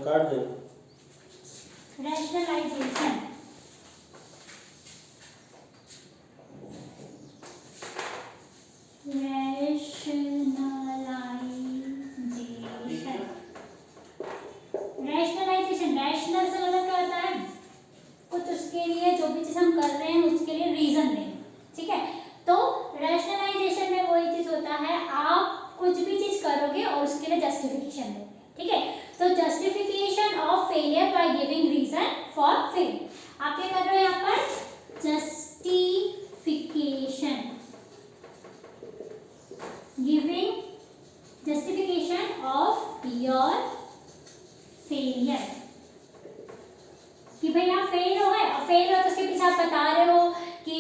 काट दो। Rationalisation, rationalisation rational से मतलब क्या होता है, कुछ उसके लिए जो भी चीज हम कर रहे हैं उसके लिए रीजन दें, ठीक है। तो रैशनलाइजेशन में वही चीज होता है, आप कुछ भी चीज करोगे और उसके लिए जस्टिफिकेशन दोगे, ठीक है। तो justification of failure by giving reason for failure, आप क्या कर रहे हो यहाँ पर, justification, giving justification of your failure, कि भाई आप फेल हो गए, और फेल हो तो उसके पीछे आप बता रहे हो कि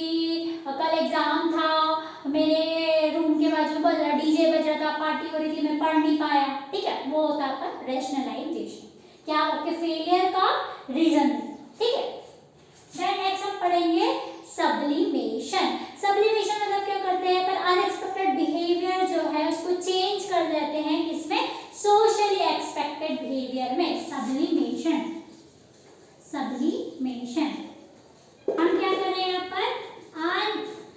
कल एग्जाम था, मेरे रूम के बाजू में डीजे बज रहा था, पार्टी हो रही थी, मैं पढ़ नहीं पाया, ठीक है। वो होता है आपका रैशनलाइजेशन, क्या आप आपके फेलियर का रीजन, ठीक है। देन नेक्स्ट हम पढ़ेंगे सब्लिमेशन। सब्लिमेशन मतलब क्या करते हैं, पर अनएक्सपेक्टेड बिहेवियर जो है उसको चेंज कर देते हैं, किसमें, सोशली एक्सपेक्टेड बिहेवियर में, सब्लिमेशन, सब्लिमेशन। हम क्या कर रहे हैं यहाँ पर,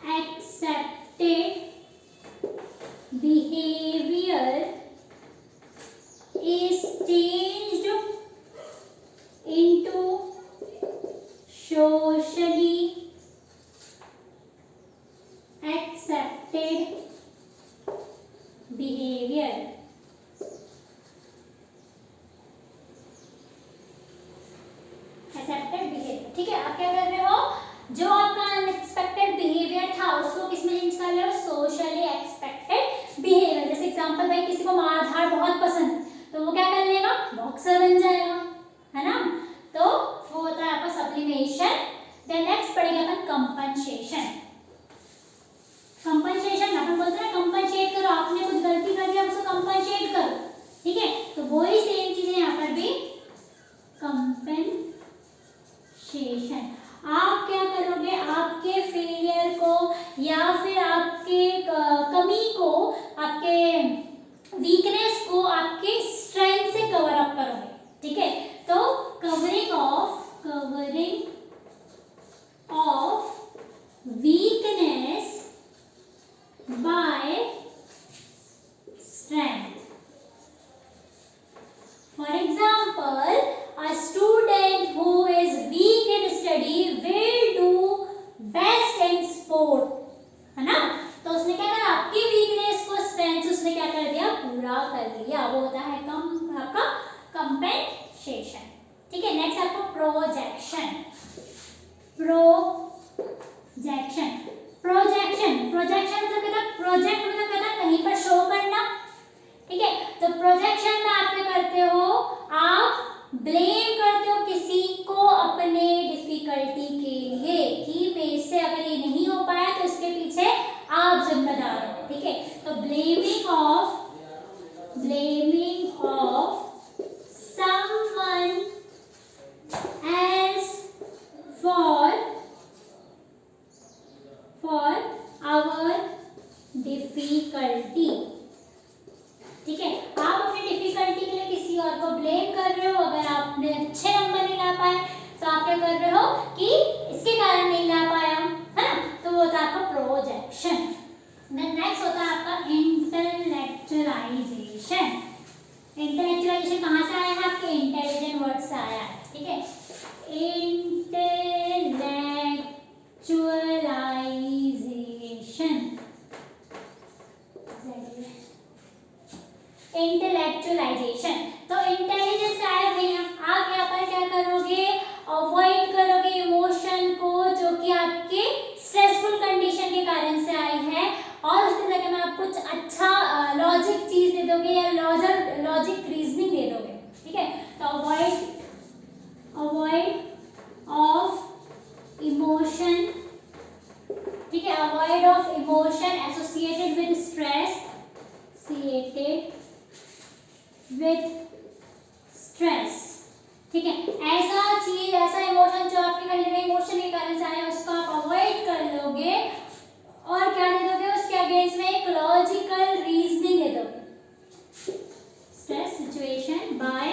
unaccepted behaviour is changed into socially accepted behaviour, accepted behaviour, ठीक है। आप क्या कर रहे हो, जो आपका अनएक्सपेक्टेड बिहेवियर था उसको किसमें चेंज कर रहे हो, सोशली एक्सपेक्टेड बिहेवियर। जैसे एग्जांपल, भाई किसी को मारधाड़ बहुत पसंद है तो वो क्या कर लेगा, बॉक्सर बन जाएगा, है ना। तो वो होता है आपका सब्लिमेशन। देन नेक्स्ट पढ़ेगा अपन कंपनसेशन। कंपनसेशन अपन बोलते हैं कंपनसेट करो, आपने कुछ गलती कर दी आप उसको कंपनसेट करो, ठीक है। तो वही सेम चीज है यहाँ पर भी, कंपनसेशन। आप क्या करोगे, आपके फेलियर को या फिर आपके कमी को, आपके वीकनेस को आपके स्ट्रेंथ से कवर अप करोगे, ठीक है। तो covering of weakness by strength. For example, a student who is weak in study will do best in sport, है ना। तो उसने क्या करा, आपकी वीकनेस को स्ट्रेंथ उसने क्या कर दिया, पूरा कर लिया, वो होता है आपका कंपेंसेशन, ठीक है। नेक्स्ट आपको प्रोजेक्शन। प्रोजेक्शन मतलब कहता है, प्रोजेक्ट मतलब कहता है कहीं पर शो करना, ठीक है। तो प्रोजेक्शन में आप क्या करते हो, आप ब्लेम करते हो किसी को अपने डिफिकल्टी के लिए, कि मेरे से अगर ये नहीं हो पाया तो इसके पीछे आप जिम्मेदार हो, ठीक है। तो blaming of someone else for our difficulty, ठीक है। आप अपनी डिफिकल्टी के लिए किसी और को ब्लेम कर रहे हो, अगर आपने अच्छे नंबर नहीं ला पाए तो आप क्या कर रहे हो कि इसके कारण नहीं ला पाया, है ना। तो वो होता है आपका प्रोजेक्शन। देन नेक्स्ट होता है आपका इंटेलेक्चुअलाइजेशन। इंटेलेक्चुअलाइजेशन कहाँ से आया है, आपके इंटेलिजेंट वर्ड से आया है, ठीक है। इंटेलेक्चुअलाइजेशन, तो इंटेलिजेंस आया भैया, आप यहाँ पर क्या करोगे, अवॉइड करोगे इमोशन को जो कि आपके स्ट्रेसफुल कंडीशन के कारण से आई है, और उसकी जगह में आप कुछ अच्छा लॉजिक चीज दे दोगे या लॉजिक रीजनिंग दे दोगे, ठीक है। तो अवॉइड ऑफ इमोशन, ठीक है, avoid of emotion associated with stress, ठीक है। ऐसा चीज, ऐसा इमोशन जो आपके कहीं ना कहीं इमोशन के कारण से आया उसको आप अवॉइड कर लोगे, और क्या दे दोगे उसके अगेंस्ट में, एक लॉजिकल रीजनिंग दे दोगे। स्ट्रेस सिचुएशन बाय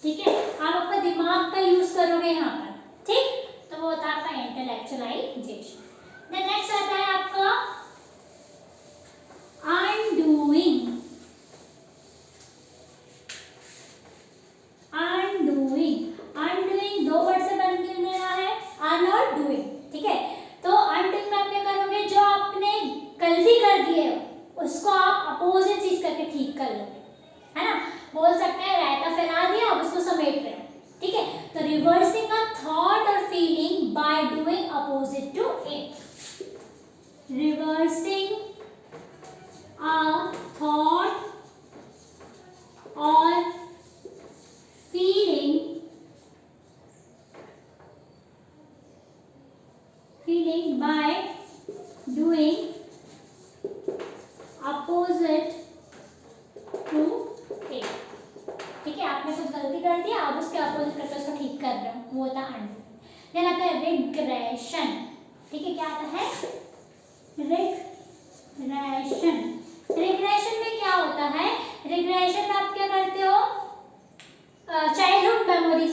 ठीक है, आप अपना दिमाग का यूज करोगे यहाँ पर, ठीक, तो वो होता है आपका इंटेलेक्चुअलाइजेशन। देन नेक्स्ट आता है आपका अनडूइंग। अनडूइंग दो वर्ड से बन के मिला है, अन और डूइंग, ठीक है। तो अनडूइंग में आप क्या करोगे, जो आपने गलती कर दी है उसको आप अपोजिट चीज करके ठीक कर लोगे, है ना। बोल सकते हैं रायता फैला दिया, अब उसको समेट रहे हो, ठीक है। तो रिवर्सिंग अ थॉट और feeling by doing opposite to it. Reversing a thought और feeling by doing opposite to it, ठीक है। आपने कुछ गलती कर दिया, आप उसके अपोजिट करके उसको ठीक कर रहे हो, वो होता है अनडू। देन आता है रिग्रेशन, ठीक है। क्या आता है, रिग्रेशन। रिग्रेशन में क्या होता है, रिग्रेशन में आप क्या करते हो, चाइल्डहुड मेमोरीज,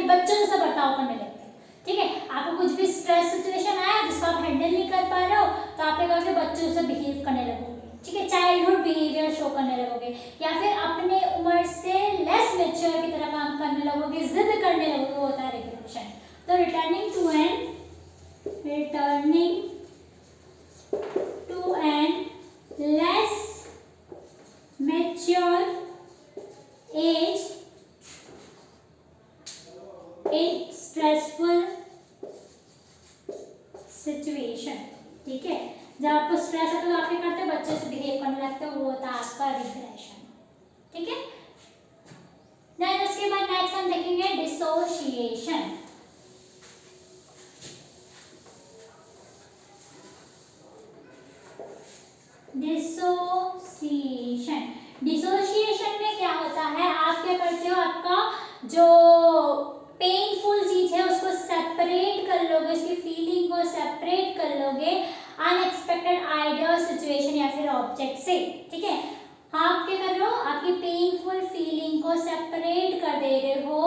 बच्चों जैसा बर्ताव करने लगते हैं, ठीक है। आपको कुछ भी स्ट्रेस सिचुएशन आया जिसको आप हैंडल नहीं कर पा रहे हो, तो आप क्या करोगे, बच्चों से बिहेव करने लगोगे, ठीक है। चाइल्डहुड बिहेवियर शो करने लगोगे, या फिर अपने उम्र से लेस मैच्योर की तरह काम करने लगोगे, जिद करने लगोगे, वो होता है रिग्रेशन। तो returning to an less mature age in stressful situation, ठीक है। जब आपको स्ट्रेस आता है तो आप क्या करते हो, बच्चे से बिहेव करने लगते हो, वो होता है आपका रिग्रेशन, ठीक है। देन उसके बाद नेक्स्ट हम देखेंगे डिसोशिएशन। डिसोशिएशन में क्या होता है, आप क्या करते हो, आपका जो पेनफुल चीज है उसको सेपरेट कर लोगे, उसकी फीलिंग को सेपरेट कर लोगे अनएक्सपेक्टेड आइडिया और सिचुएशन या फिर ऑब्जेक्ट से, ठीक है। आप क्या कर रहे हो, आपकी पेनफुल फीलिंग को सेपरेट कर दे रहे हो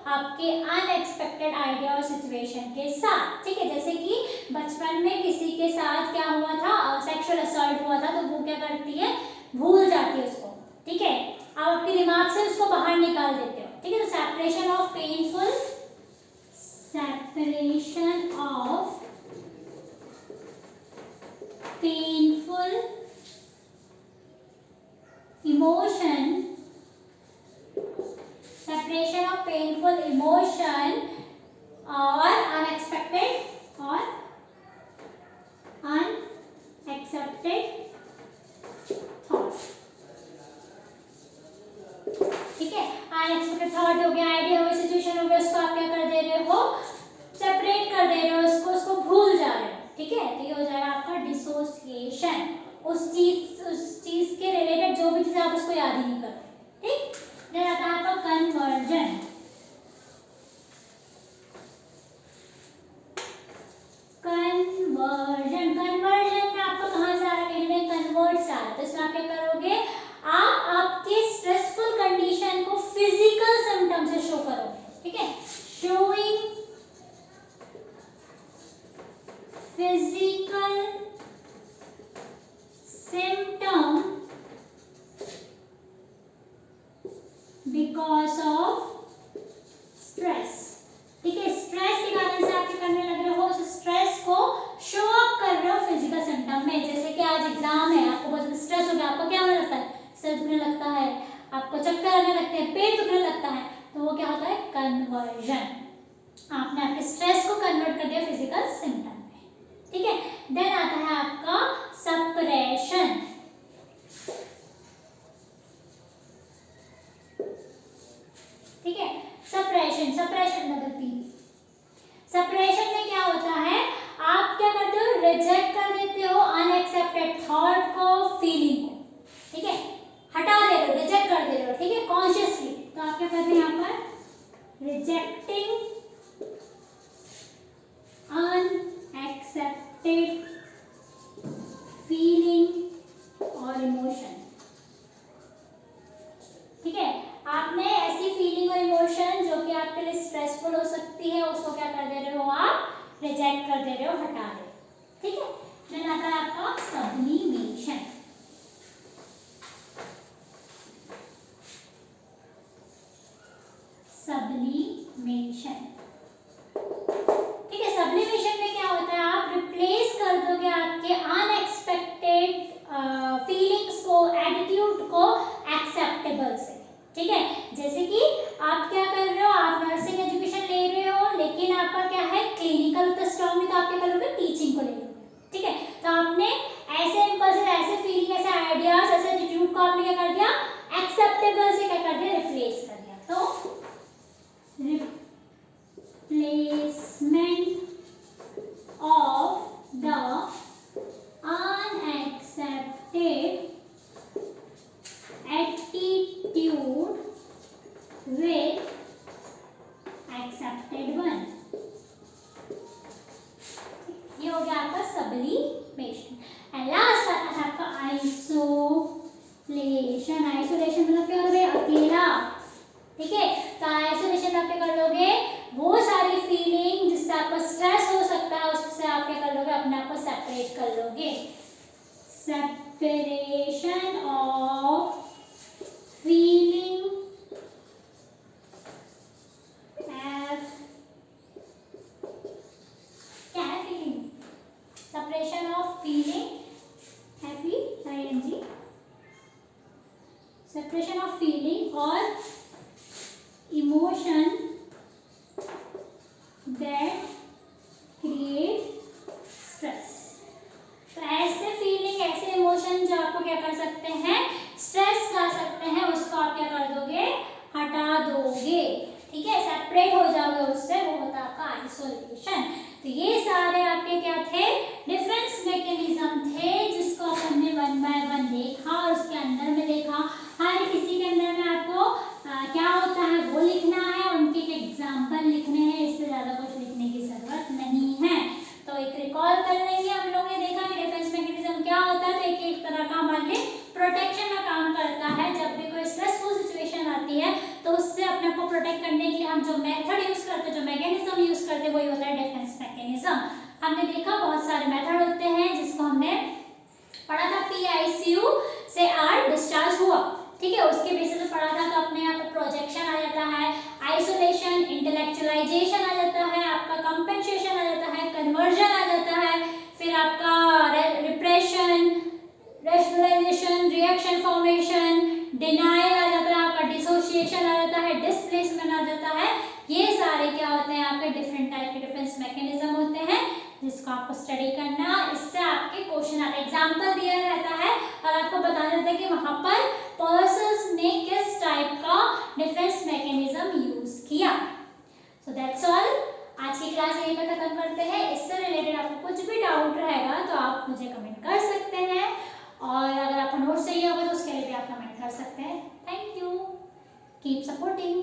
आपके अनएक्सपेक्टेड आइडिया और सिचुएशन के साथ, ठीक है। जैसे कि बचपन में किसी के साथ क्या हुआ था, सेक्सुअल असॉल्ट हुआ था, तो वो क्या करती है, भूल जाती है उसको, ठीक है। आप आपके दिमाग से उसको बाहर निकाल देते हो, ठीक है। तो सेपरेशन ऑफ पेनफुल, इमोशन और अनएक्सपेक्टेड थॉट, ठीक है। अनएक्सपेक्टेड थॉट हो गया, आइडिया हो गया, सिचुएशन हो गया, उसको आप क्या कर दे रहे हो, सेपरेट कर दे रहे हो, उसको भूल जा रहे हो, ठीक है। तो ये हो जाएगा आपका डिसोसिएशन। उस चीज के रिलेटेड जो भी चीज आप उसको याद ही नहीं करते, ठीक। देन आता है आपका कन्वर्जन। कन्वर्जन में आपको कहां से आ रहा है, कहीं कन्वर्ट से आ रहा है। तो इसमें आप क्या करोगे, आप आपके स्ट्रेसफुल कंडीशन को फिजिकल सिम्टम से शो करोगे, ठीक है। Showing physical symptom because of stress, ठीक है। स्ट्रेस के कारण से आप क्या करने लग रहे हो, उस स्ट्रेस को शो अप कर रहे हो फिजिकल सिम्टम में। जैसे कि आज एग्जाम है, आपको बहुत स्ट्रेस हो गया, आपको क्या होने लगता है, सर दुखने लगता है, आपको चक्कर आने लगते हैं, पेट दुखने लगता है, तो वो क्या होता है, कन्वर्जन। आपने आपके स्ट्रेस को कन्वर्ट कर दिया फिजिकल सिम्टम में, ठीक है। देन आता है आपका सप्रेशन, ठीक है। सप्रेशन मतलब सप्रेशन में क्या होता है, आप क्या करते हो, रिजेक्ट कर देते हो अनएक्सेप्टेड थॉट को, फीलिंग को, ठीक है। हटा दे रहे हो, रिजेक्ट कर दे रहे हो, ठीक है, कॉन्शियसली। तो आप क्या करते हैं यहाँ पर, रिजेक्टिंग अनएक्सेप्टेड फीलिंग और इमोशन, ठीक है। आपने ऐसी फीलिंग और इमोशन रहे हो, हटा रहे हो, ठीक है। देन आता है आपका सब्लिमेशन। सब्लिमेशन, ठीक है। सब्लिमेशन में क्या होता है, आप रिप्लेस कर दोगे आपके अनएक्सपेक्टेड फीलिंग्स को, एटीट्यूड को एक्सेप्टेबल से, ठीक है। जैसे कि आप क्या कर रहे हो, आप नर्सिंग एजुकेशन ले रहे हो, लेकिन आपका क्या है, क्लिनिकल तो स्ट्रॉन्ग में, तो आप क्या करोगे, टीचिंग को ले लोगे, ठीक है। तो आपने ऐसे इम्पल्स, ऐसे फीलिंग, ऐसे आइडियाज, ऐसे एटीट्यूड को आपने क्या कर दिया, एक्सेप्टेबल से क्या कर दिया, रिप्लेस कर दिया। तो replacement of the unaccepted attitude with accepted one, ये हो गया आपका सब्लिमेशन। एंड लास्ट आता है आपका आइसोलेशन। आइसोलेशन मतलब क्या होता है, अकेला, ठीक है। तो आइसोलेशन आप क्या कर लोगे, वो सारी फीलिंग जिससे आपको स्ट्रेस हो सकता है, उससे आप क्या कर लोगे, अपने आप को सेपरेट कर लोगे। सेपरेशन ऑफ फीलिंग, क्या है feeling, separation of feeling, happy आईएनजी, सेपरेशन ऑफ फीलिंग और इमोशन that create stress। तो ऐसे फीलिंग, ऐसे इमोशन जो आपको क्या कर सकते हैं, स्ट्रेस ला सकते हैं, उसको आप क्या कर दोगे, हटा दोगे, ठीक है, सेपरेट हो जाओगे उससे, वो होता है आपका आइसोलेशन। तो ये सारे आपके क्या थे, डिफरेंस मैकेनिज्म थे, जिसको हमने वन बाय वन देखा और उसके अंदर में देखा। हर किसी के अंदर में आपको क्या होता है वो लिखना है, उनके एग्जाम्पल लिखने हैं, इससे ज़्यादा कुछ लिखने की ज़रूरत नहीं है। तो एक रिकॉल कर लेंगे, हम लोगों ने देखा कि डिफेंस मैकेनिज्म क्या होता है। तो एक तरह का हमारे लिए प्रोटेक्शन का काम करता है। जब भी कोई स्ट्रेसफुल सिचुएशन आती है तो उससे अपने को प्रोटेक्ट करने के लिए हम जो मेथड यूज़ करते हैं, जो मैकेनिज्म यूज़ करते हैं, वही होता है डिफेंस मैकेनिज्म। हमने देखा बहुत सारे मेथड होते हैं, जिसको हमने पढ़ा था, PICU से आर डिस्चार्ज हुआ, ठीक है, उसके बेसिस पे पढ़ा था। तो अपने यहाँ पे प्रोजेक्शन आ जाता है, आइसोलेशन, इंटेलेक्चुअलाइजेशन आ जाता है, आपका कंपेंसेशन आ जाता है, कन्वर्जन आ जाता है, फिर आपका repression, rationalisation, reaction formation, denial आ जाता है, आपका डिसोसिएशन आ जाता है, डिस्प्लेसमेंट आ जाता है। ये सारे क्या होते हैं, आपके डिफरेंट टाइप के डिफेंस मैकेनिज्म होते हैं, जिसको आपको स्टडी करना। इससे आपके क्वेश्चन आते हैं, एग्जाम्पल दिया रहता है और आपको बताना रहता है कि वहां पर पर्सन्स ने किस टाइप का डिफेंस मैकेनिज्म यूज किया। So that's all. आज की क्लास यहीं पर खत्म करते हैं। इससे रिलेटेड आपको कुछ भी डाउट रहेगा तो आप मुझे कमेंट कर सकते हैं, और अगर आपको नोट्स चाहिए होगा तो उसके लिए भी आप कमेंट कर सकते हैं। Thank you, keep supporting.